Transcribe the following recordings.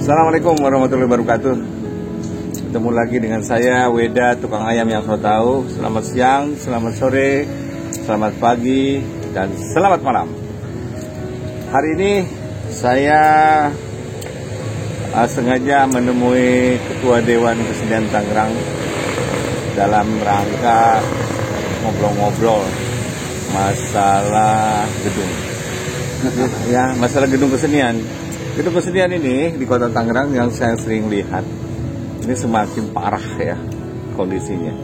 Assalamualaikum warahmatullahi wabarakatuh. Ketemu lagi dengan saya, Weda, tukang ayam yang so tahu. Selamat siang, selamat sore, selamat pagi, dan selamat malam. Hari ini saya sengaja menemui Ketua Dewan Kesenian Tangerang dalam rangka ngobrol-ngobrol masalah gedung. Ya, masalah gedung kesenian. Gedung kesenian ini di Kota Tangerang yang saya sering lihat ini semakin parah ya kondisinya.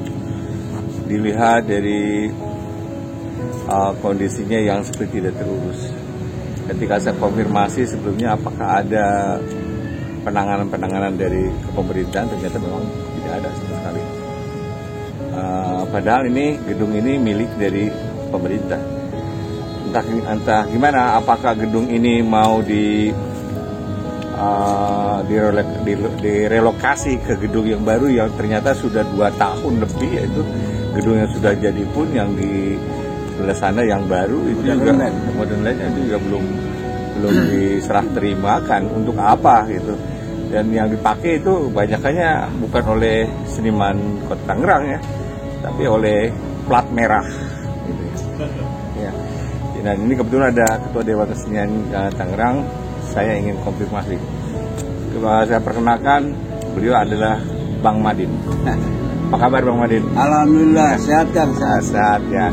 Dilihat dari kondisinya yang seperti tidak terurus. Ketika saya konfirmasi sebelumnya apakah ada penanganan dari pemerintahan, ternyata memang tidak ada sama sekali. Padahal ini gedung ini milik dari pemerintah. Entah gimana, apakah gedung ini mau direlokasi ke gedung yang baru yang ternyata sudah 2 tahun lebih, yaitu gedung yang sudah jadi pun yang di sebelah sana yang baru itu juga modern lainnya juga belum diserah terimakan untuk apa gitu, dan yang dipakai itu banyakannya bukan oleh seniman Kota Tangerang ya, tapi oleh plat merah gitu ya. Dan ini kebetulan ada Ketua Dewan Kesenian Tangerang. Saya ingin konfirmasi. Saya perkenalkan, beliau adalah Bang Madin. Apa kabar Bang Madin? Alhamdulillah, sehat kan? Sehat ya.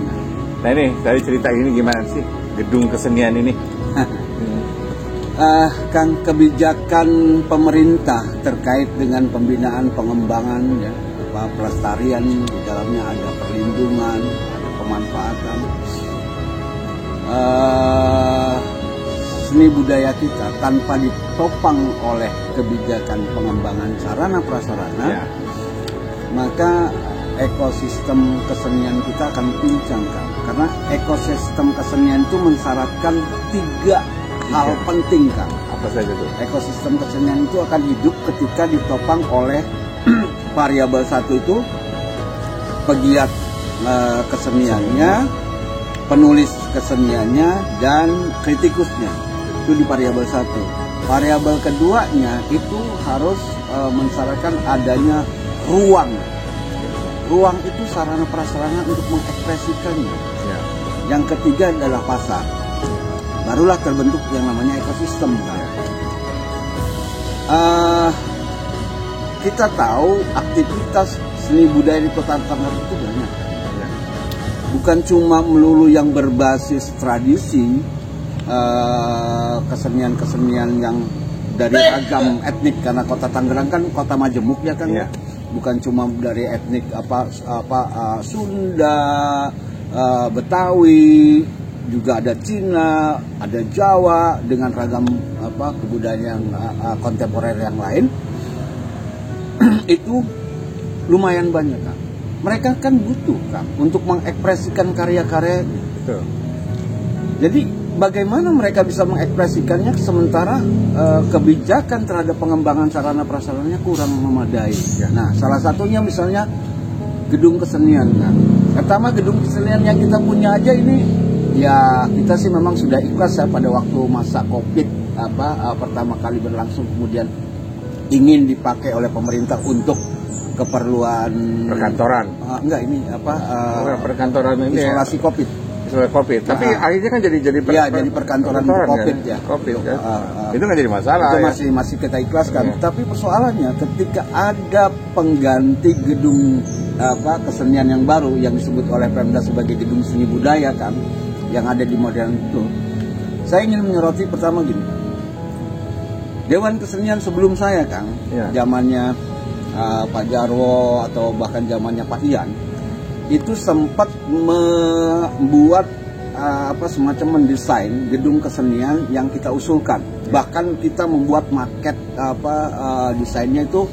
Nah ini, tadi cerita ini gimana sih gedung kesenian ini? Kan kebijakan pemerintah terkait dengan pembinaan pengembangan ya, pelestarian, di dalamnya ada perlindungan, ada pemanfaatan. Seni budaya kita tanpa ditopang oleh kebijakan pengembangan sarana prasarana, ya, maka ekosistem kesenian kita akan pincang kan? Karena ekosistem kesenian itu mensyaratkan 3 hal penting kan? Apa saja itu? Ekosistem kesenian itu akan hidup ketika ditopang oleh variabel 1 itu pegiat keseniannya, penulis keseniannya, dan kritikusnya. Itu di variabel 1. Variabel keduanya itu harus mensyaratkan adanya ruang. Ruang itu sarana prasarana untuk mengekspresikannya. Ya. Yang ketiga adalah pasar. Barulah terbentuk yang namanya ekosistem. Kan? Kita tahu aktivitas seni budaya di Kota Tangerang itu banyak. Ya. Bukan cuma melulu yang berbasis tradisi, kesenian-kesenian yang dari ragam etnik, karena Kota Tangerang kan kota majemuk ya kan, yeah, bukan cuma dari etnik Sunda, Betawi, juga ada Cina, ada Jawa dengan ragam kebudayaan kontemporer yang lain. Itu lumayan banyak kan. Mereka kan butuh kan untuk mengekspresikan karya-karya. Jadi bagaimana mereka bisa mengekspresikannya sementara kebijakan terhadap pengembangan sarana prasarananya kurang memadai. Nah, salah satunya misalnya gedung kesenian. Nah, pertama gedung kesenian yang kita punya aja ini, ya kita sih memang sudah ikhlas ya pada waktu masa Covid pertama kali berlangsung, kemudian ingin dipakai oleh pemerintah untuk keperluan perkantoran. Enggak, ini perkantoran ini isolasi ya? COVID. Tapi akhirnya kan jadi jadi perkantoran COVID kan? ya. COVID kan. Itu nggak jadi masalah. Itu masih kita ikhlaskan. Ya. Tapi persoalannya ketika ada pengganti gedung kesenian yang baru yang disebut oleh Pemda sebagai gedung seni budaya kan, yang ada di modern itu, saya ingin menyoroti pertama gini. Dewan Kesenian sebelum saya kan, ya, zamannya Pak Jarwo atau bahkan zamannya Pak Ian, itu sempat membuat semacam mendesain gedung kesenian yang kita usulkan. Bahkan kita membuat maket desainnya itu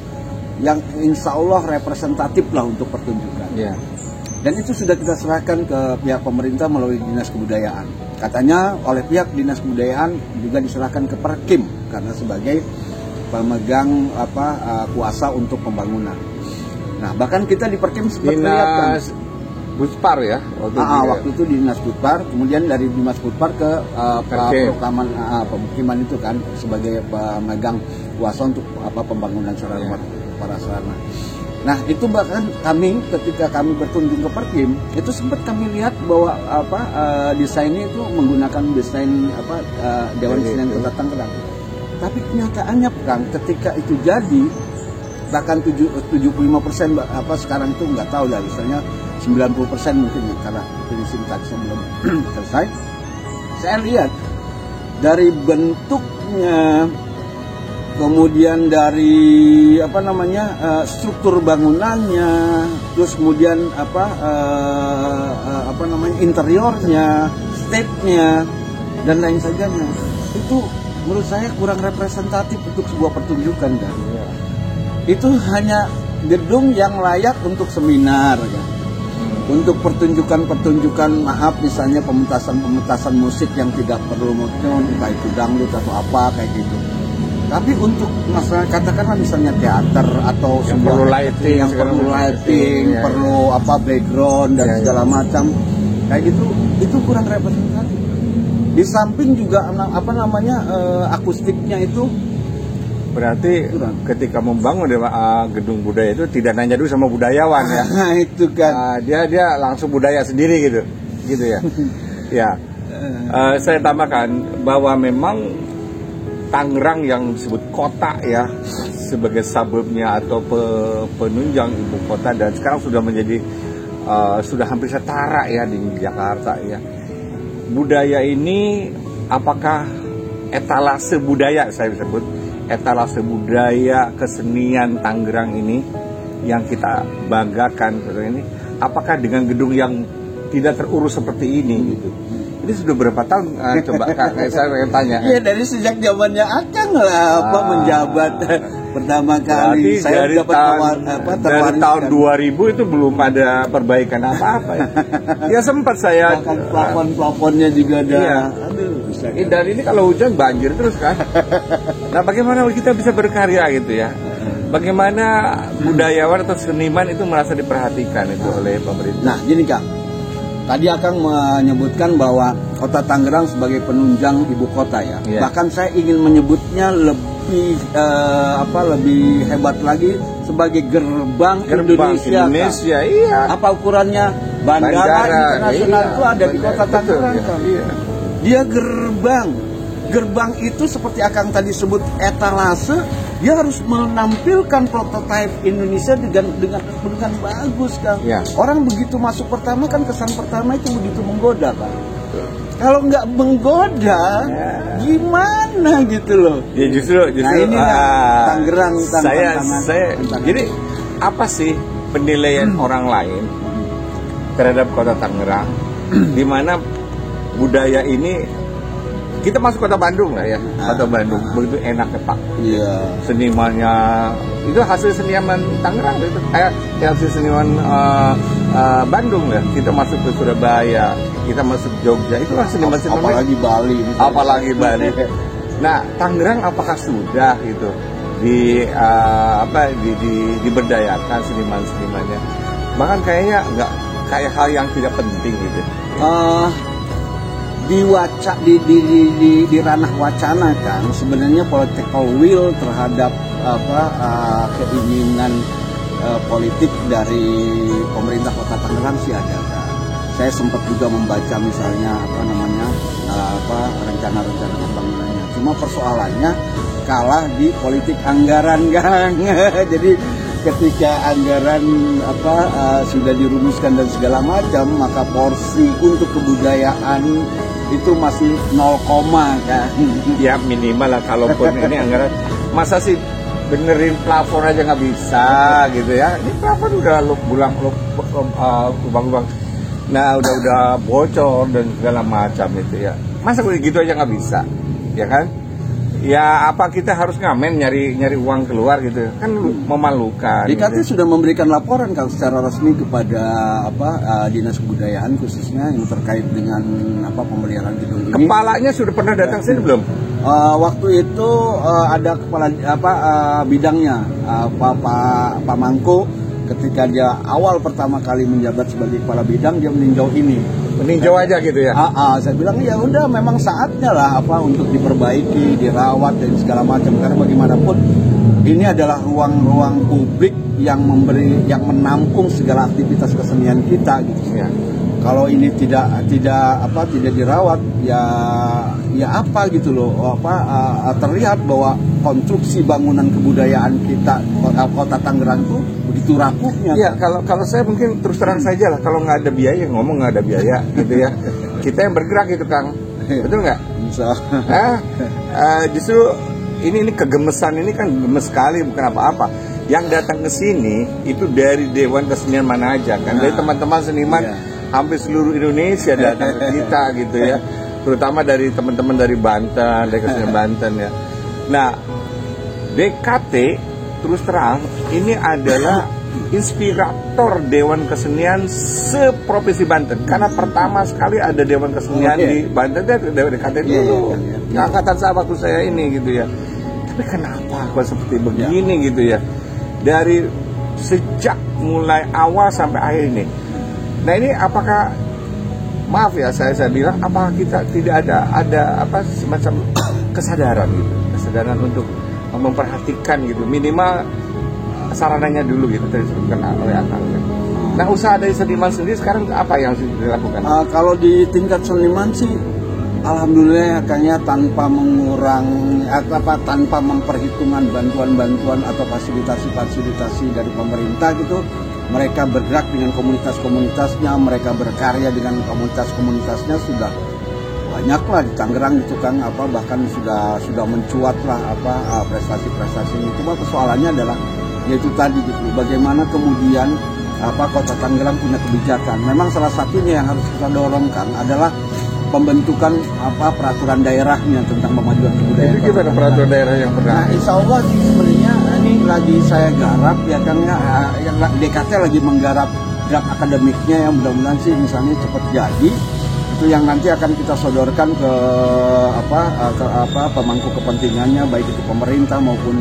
yang insya Allah representatif lah untuk pertunjukan. Yeah. Dan itu sudah kita serahkan ke pihak pemerintah melalui Dinas Kebudayaan. Katanya oleh pihak Dinas Kebudayaan juga diserahkan ke Perkim karena sebagai pemegang kuasa untuk pembangunan. Nah, bahkan kita di Perkim sempat kelihatan Budpar ya waktu itu di Dinas Budpar, kemudian dari Dinas Budpar ke proklaman pemukiman itu kan sebagai pemegang kuasa untuk pembangunan sarana prasarana. Nah itu bahkan kami ketika kami berkunjung ke Perkim itu sempat kami lihat bahwa desainnya itu menggunakan desain Dewan Kesenian Kota Tangerang. Tapi kenyataannya Kang, ketika itu jadi bahkan 75% sekarang itu nggak tahu lah, misalnya 90% mungkin karena finishing touch-nya belum selesai. Saya lihat dari bentuknya, kemudian dari struktur bangunannya, terus kemudian interiornya, stage-nya dan lain sebagainya, itu menurut saya kurang representatif untuk sebuah pertunjukan kan. Itu hanya gedung yang layak untuk seminar kan. Untuk pertunjukan-pertunjukan, misalnya pementasan musik yang tidak perlu entah itu dangdut atau apa kayak gitu. Tapi untuk masalah katakanlah misalnya teater atau yang perlu lighting, perlu background dan segala macam kayak gitu, itu kurang representatif. Di samping juga akustiknya itu berarti ketika membangun gedung budaya itu tidak nanya dulu sama budayawan ya. Itu kan. Dia langsung budaya sendiri gitu ya. Ya. Saya tambahkan bahwa memang Tangerang yang disebut kota ya sebagai suburbnya atau penunjang ibu kota dan sekarang sudah menjadi sudah hampir setara ya di Jakarta ya. Budaya ini apakah etalase budaya saya sebut etalase budaya kesenian Tangerang ini yang kita banggakan ini, apakah dengan gedung yang tidak terurus seperti ini gitu? Ini sudah berapa tahun? Coba saya pengen tanya. Iya dari sejak zamannya Akang lah menjabat pertama kali. Berarti saya dari tahun 2000 itu belum ada perbaikan apa-apa ya. Ya sempat saya plafon-plafonnya juga ada. Iya. Dan ini kalau hujan banjir terus kan. Nah bagaimana kita bisa berkarya gitu ya? Bagaimana budayawan atau seniman itu merasa diperhatikan itu oleh pemerintah? Nah gini Kang, tadi Akang menyebutkan bahwa kota Tangerang sebagai penunjang ibu kota ya. Yeah. Bahkan saya ingin menyebutnya lebih lebih hebat lagi sebagai gerbang Indonesia. Iya. Apa ukurannya? Bandara internasional itu ada di kota Tangerang kan. Iya. Dia gerbang itu seperti Akang tadi sebut etalase, dia harus menampilkan prototipe Indonesia dengan bagus kan. Ya. Orang begitu masuk pertama kan kesan pertama itu begitu menggoda kan. Kalau nggak menggoda, gimana gitu loh? Ya justru nah ini Tangerang. Saya jadi apa sih penilaian orang lain terhadap kota Tangerang, di mana budaya ini kita masuk kota Bandung lah ya, kota Bandung begitu enak ya Pak. Iya. Senimannya itu hasil seniman Tangerang itu kayak hasil seniman Bandung ya. Kita masuk ke Surabaya, kita masuk Jogja, itu kan seniman. Apalagi Bali. Apalagi Bali. Nah Tangerang apakah sudah gitu diberdayakan seniman-senimannya? Bahkan kayaknya nggak kayak hal yang tidak penting gitu. Di ranah wacana kan sebenarnya political will terhadap keinginan politik dari pemerintah kota Tangerang sih ada kan. Saya sempat juga membaca misalnya rencana-rencana pembangunannya. Cuma persoalannya kalah di politik anggaran kan. Jadi ketika anggaran sudah dirumuskan dan segala macam, maka porsi untuk kebudayaan itu masih 0, kan. Ya minimal lah kalaupun ini anggaran. Masa sih benerin plafon aja nggak bisa gitu ya. Ini plafon udah lubang. Nah udah bocor dan segala macam itu ya. Masa gitu aja nggak bisa, ya kan? Ya apa kita harus ngamen nyari uang keluar gitu kan memalukan. DKT sudah memberikan laporan kan secara resmi kepada Dinas Kebudayaan khususnya yang terkait dengan pemeliharaan gedung ini. Kepalanya sudah pernah datang sini belum? Waktu itu ada kepala bidangnya Pak Mangko ketika dia awal pertama kali menjabat sebagai kepala bidang, dia meninjau ini. Meninjau aja gitu ya? Saya bilang ya udah, memang saatnya lah untuk diperbaiki, dirawat dan segala macam, karena bagaimanapun ini adalah ruang-ruang publik yang menampung segala aktivitas kesenian kita gitu. Ya. Kalau ini tidak dirawat, ya apa gitu loh, terlihat bahwa konstruksi bangunan kebudayaan kita kota Tangerang itu begitu rapuhnya. Iya, kalau saya mungkin terus terang saja lah, kalau nggak ada biaya, ngomong nggak ada biaya gitu ya. Kita yang bergerak gitu, Kang. Betul nggak? Bisa. Justru ini kegemesan ini kan gemes sekali, bukan apa-apa. Yang datang ke sini itu dari Dewan Kesenian mana aja kan, dari teman-teman seniman hampir seluruh Indonesia datang ke kita gitu ya. Terutama dari teman-teman dari Banten, dari Kesenian Banten ya. Nah, DKT terus terang ini adalah inspirator Dewan Kesenian se-Provinsi Banten, karena pertama sekali ada Dewan Kesenian di Banten, Dewan DKT itu angkatan saya waktu saya ini gitu ya. Tapi kenapa kok seperti begini gitu ya, dari sejak mulai awal sampai akhir ini. Nah ini apakah, maaf ya saya bilang, apakah kita tidak ada semacam kesadaran gitu, kesadaran untuk memperhatikan gitu, minimal sarananya dulu gitu, tadi disebutkan oleh Akang. Nah usaha dari seniman sendiri sekarang apa yang dilakukan? Kalau di tingkat seniman sih, alhamdulillah kayaknya tanpa tanpa memperhitungkan bantuan-bantuan atau fasilitasi dari pemerintah gitu, mereka bergerak dengan komunitas-komunitasnya, mereka berkarya dengan komunitas-komunitasnya, sudah banyak lah di Tangerang gitu kan, bahkan sudah mencuat lah prestasi-prestasi itu. Cuma persoalannya adalah yaitu tadi gitu, bagaimana kemudian Kota Tangerang punya kebijakan. Memang salah satunya yang harus kita dorongkan adalah pembentukan peraturan daerahnya tentang pemajuan kebudayaan. Itu gimana peraturan daerah yang pernah? Nah, insya Allah sih sebenarnya ini lagi saya garap ya kan ya, yang DKT lagi menggarap draft akademiknya, yang mudah-mudahan sih misalnya cepat jadi. Itu yang nanti akan kita sodorkan ke pemangku kepentingannya, baik itu pemerintah maupun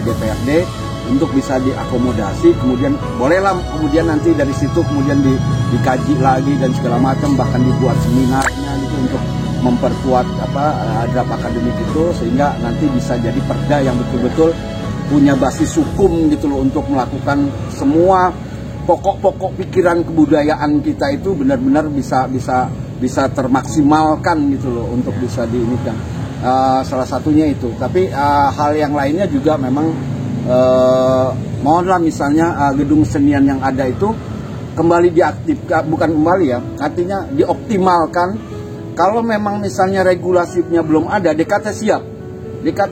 DPRD, untuk bisa diakomodasi. Kemudian bolehlah kemudian nanti dari situ kemudian dikaji lagi dan segala macam, bahkan dibuat seminarnya gitu untuk memperkuat draft akademik itu, sehingga nanti bisa jadi perda yang betul-betul punya basis hukum gitu loh, untuk melakukan semua pokok-pokok pikiran kebudayaan kita itu benar-benar bisa termaksimalkan gitu loh, untuk bisa diinikan. Salah satunya itu. Tapi hal yang lainnya juga memang mohonlah misalnya gedung senian yang ada itu kembali diaktifkan, bukan kembali ya, artinya dioptimalkan. Kalau memang misalnya regulasinya belum ada, DKT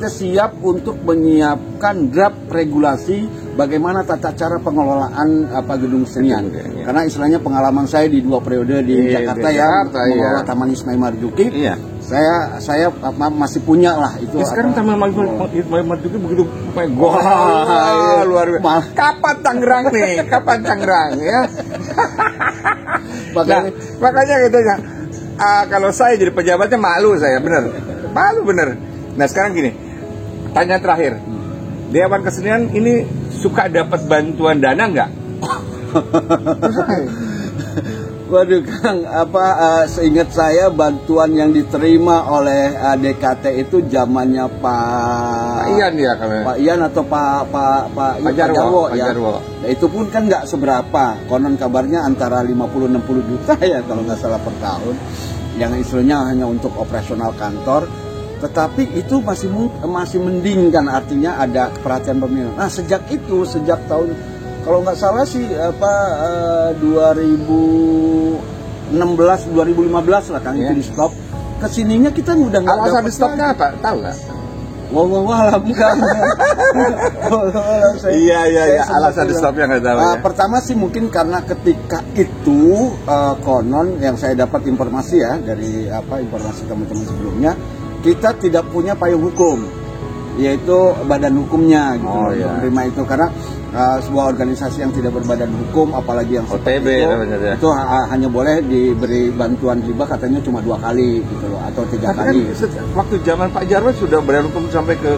siap untuk menyiapkan draft regulasi bagaimana tata cara pengelolaan gedung senian. Karena istilahnya pengalaman saya di 2 periode di Jakarta mengelola Taman Ismail Marzuki. Saya masih punya lah itu. Sekarang Taman Ismail Marzuki begitu luar biasa. Kapan Tangerang nih? Kapan Tangerang ya? Makanya gitu ya. Kalau saya jadi pejabatnya malu saya, bener. Nah sekarang gini, tanya terakhir, Dewan Kesenian ini suka dapat bantuan dana nggak? Waduh Kang, seingat saya bantuan yang diterima oleh DKT itu zamannya Pak Ian ya, Pak Ian atau Pak Jarwo ya. Nah, itu pun kan nggak seberapa, konon kabarnya antara 50-60 juta ya kalau nggak salah per tahun, yang istilahnya hanya untuk operasional kantor. Tetapi itu masih mending kan, artinya ada perhatian pemerintah. Nah sejak tahun kalau nggak salah sih 2016 2015 lah kan itu di stop. Kesininya kita udah nggak. Alasan di stopnya apa? Tahu nggak? Wallahualam kan. Iya. Alasan di stopnya nggak tahu. Pertama sih mungkin karena ketika itu konon yang saya dapat informasi ya dari informasi teman-teman sebelumnya, kita tidak punya payung hukum, yaitu badan hukumnya gitu, menerima itu, karena sebuah organisasi yang tidak berbadan hukum, apalagi yang OTB itu hanya boleh diberi bantuan hibah katanya cuma 2 kali gitu loh, atau 3 kali. Kan waktu zaman Pak Jarwo sudah berbadan hukum sampai ke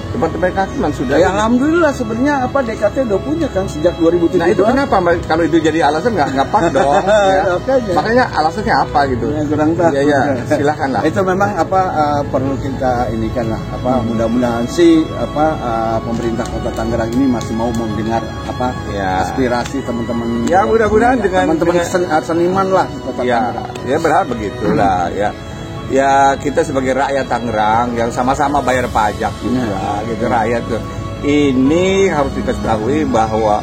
Departemen Kehakiman sudah. Ya, alhamdulillah sebenarnya DKT udah punya kan sejak 2017. Nah itu kenapa kalau itu jadi alasan nggak pas dong? Ya. Makanya alasannya apa gitu? Ya, kurang tahu. Ya, silakan lah. Itu memang perlu kita ini kan lah mudah-mudahan sih pemerintah Kota Tangerang ini masih mau mendengar aspirasi teman-teman. Ya mudah-mudahan dengan teman-teman seniman lah Kota Tangerang. Ya berharap begitulah ya. Ya kita sebagai rakyat Tangerang yang sama-sama bayar pajak juga, gitu rakyat tuh. Ini harus diketahui bahwa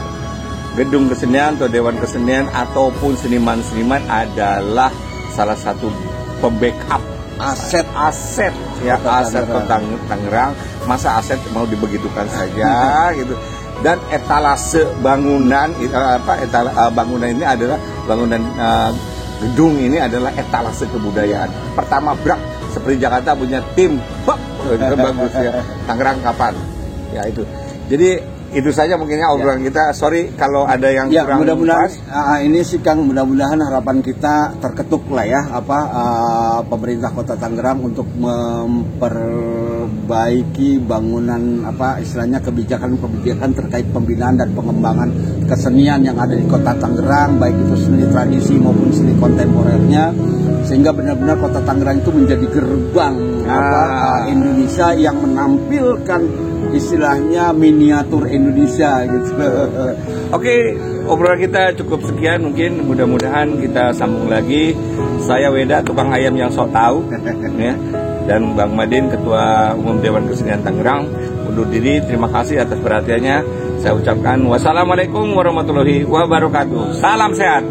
gedung kesenian atau dewan kesenian ataupun seniman-seniman adalah salah satu pembackup aset ya aset Kota Tangerang. Masa aset mau dibegitukan saja gitu. Dan etalase bangunan bangunan ini adalah bangunan gedung ini adalah etalase kebudayaan. Pertama brak seperti Jakarta punya tim, itu bagus ya. Tangerang kapan? Ya itu. Jadi itu saja mungkinnya obrolan kita. Sorry kalau ada yang kurang mudah-mudahan ini sih Kang, mudah-mudahan harapan kita terketuk lah ya pemerintah Kota Tangerang untuk memperbaiki bangunan istilahnya kebijakan terkait pembinaan dan pengembangan kesenian yang ada di Kota Tangerang, baik itu seni tradisi maupun seni kontemporernya, sehingga benar-benar Kota Tangerang itu menjadi gerbang Indonesia yang menampilkan istilahnya miniatur Indonesia gitu. Oke, obrolan kita cukup sekian, mungkin mudah-mudahan kita sambung lagi. Saya Weda, tukang ayam yang sok tahu ya. Dan Bang Madin, Ketua Umum Dewan Kesenian Tangerang, undur diri. Terima kasih atas perhatiannya. Saya ucapkan wassalamualaikum warahmatullahi wabarakatuh. Salam sehat.